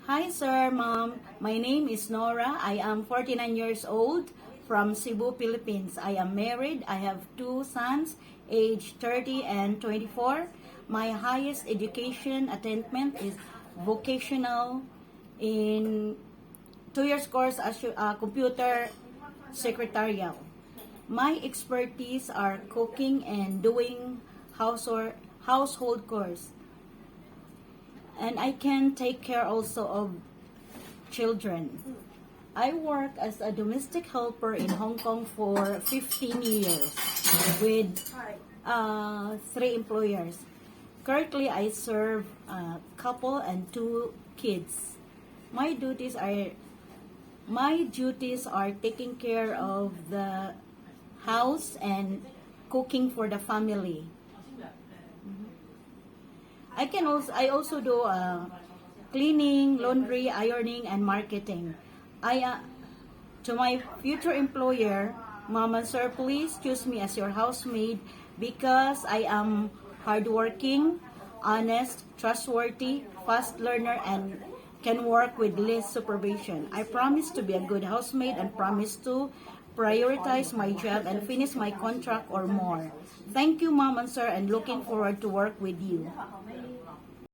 Hi sir, ma'am. My name is Nora. I am 49 years old from Cebu, Philippines. I am married. I have two sons, age 30 and 24. My highest education attainment is vocational in 2 years course as computer secretarial. My expertise are cooking and doing household chores. And I can take care also of children. I work as a domestic helper in Hong Kong for 15 years with 3 employers. Currently, I serve a couple and 2 kids. My duties are taking care of the house and cooking for the family. I also do cleaning, laundry, ironing, and marketing. I To my future employer, Mama Sir, please choose me as your housemaid because I am hardworking, honest, trustworthy, fast learner, and can work with less supervision. I promise to be a good housemaid and promise to prioritize my job and finish my contract or more. Thank you, Mom and Sir, and looking forward to work with you.